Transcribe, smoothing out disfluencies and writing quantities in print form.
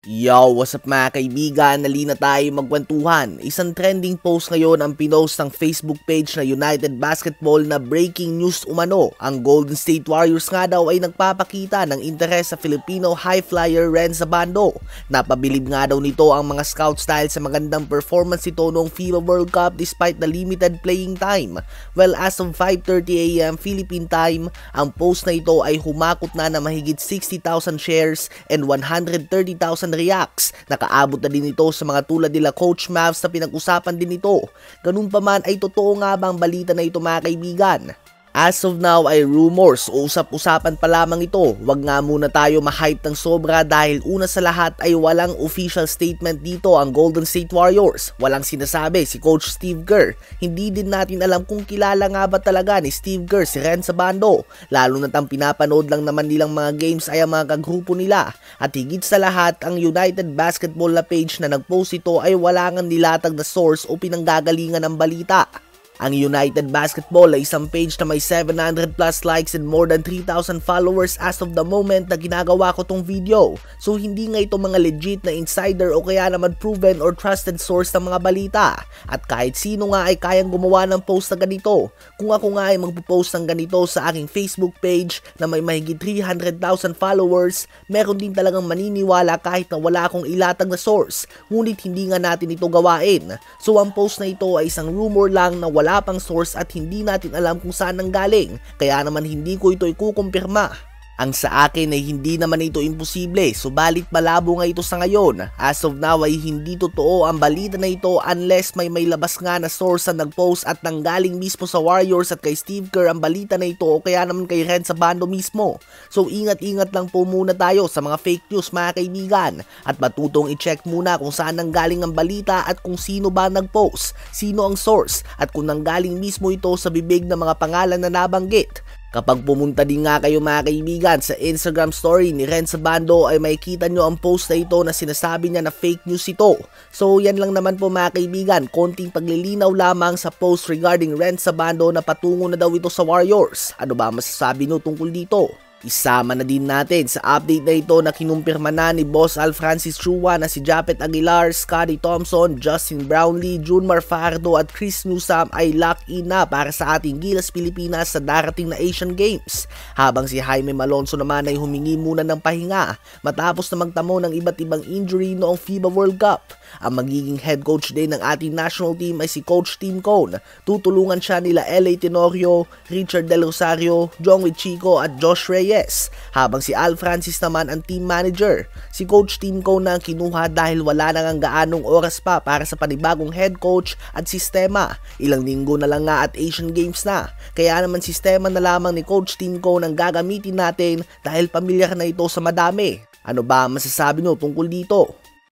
Yo, what's up mga kaibigan? Nali na tayo magkwentuhan. Isang trending post ngayon ang pinost ng Facebook page na United Basketball na breaking news umano. Ang Golden State Warriors nga daw ay nagpapakita ng interes sa Filipino high flyer Renz Abando. Napabilib nga daw nito ang mga scouts dahil sa magandang performance nito noong FIBA World Cup despite the limited playing time. Well, as of 5:30 AM Philippine time, ang post na ito ay humakot na mahigit 60,000 shares and 130,000 reacts. Nakaabot na din ito sa mga tulad nila Coach Mavs na pinag-usapan din ito. Ganun pa man ay totoo nga ba ang balita na ito mga kaibigan? As of now ay rumors o usap-usapan pa lamang ito. Wag nga muna tayo ma-hype ng sobra dahil una sa lahat ay walang official statement dito ang Golden State Warriors. Walang sinasabi si Coach Steve Kerr. Hindi din natin alam kung kilala nga ba talaga ni Steve Kerr si Renz Abando. Lalo na't ang pinapanood lang naman nilang mga games ay ang mga kagrupo nila. At higit sa lahat, ang United Basketball na page na nagpost ito ay wala ngang nilatag na source o pinanggagalingan ng balita. Ang United Basketball ay isang page na may 700 plus likes and more than 3,000 followers as of the moment na ginagawa ko tong video. So hindi nga ito mga legit na insider o kaya naman proven or trusted source ng mga balita. At kahit sino nga ay kayang gumawa ng post na ganito. Kung ako nga ay magpo-post ng ganito sa aking Facebook page na may mahigit 300,000 followers, meron din talagang maniniwala kahit na wala akong ilatag na source. Ngunit hindi nga natin ito gawain. So ang post na ito ay isang rumor lang na wala pang source at hindi natin alam kung saan nanggaling, kaya naman hindi ko ito ikukumpirma. Ang sa akin ay hindi naman ito imposible, subalit malabo nga ito sa ngayon. As of now ay hindi totoo ang balita na ito unless may labas nga na source na nagpost at nanggaling mismo sa Warriors at kay Steve Kerr ang balita na ito o kaya naman kay Renz Abando mismo. So ingat-ingat lang po muna tayo sa mga fake news mga kaibigan at matutong i-check muna kung saan nanggaling ang balita at kung sino ba nagpost, sino ang source at kung nanggaling mismo ito sa bibig ng mga pangalan na nabanggit. Kapag pumunta din nga kayo mga kaibigan sa Instagram story ni Renz Abando ay makikita nyo ang post na ito na sinasabi niya na fake news ito. So yan lang naman po mga kaibigan, konting paglilinaw lamang sa post regarding Renz Abando na patungo na daw ito sa Warriors. Ano ba masasabi nyo tungkol dito? Isama na din natin sa update na ito na kinumpirma na ni Boss Al Francis Chua na si Japet Aguilar, Scottie Thompson, Justin Brownlee, Junmar Fajardo at Chris Newsome ay lock-in na para sa ating Gilas Pilipinas sa darating na Asian Games. Habang si Jaime Malonzo naman ay humingi muna ng pahinga matapos na magtamo ng iba't ibang injury noong FIBA World Cup. Ang magiging head coach din ng ating national team ay si Coach Tim Cone. Tutulungan siya nila L.A. Tenorio, Richard Del Rosario, Jongwit Chico at Josh Reyes. Habang si Al Francis naman ang team manager. Si Coach Tim Cone na ang kinuha dahil wala nang gaanong oras pa para sa panibagong head coach at sistema. Ilang linggo na lang nga at Asian Games na. Kaya naman sistema na lamang ni Coach Tim Cone ang gagamitin natin dahil pamilyar na ito sa madami. Ano ba ang masasabi nyo tungkol dito?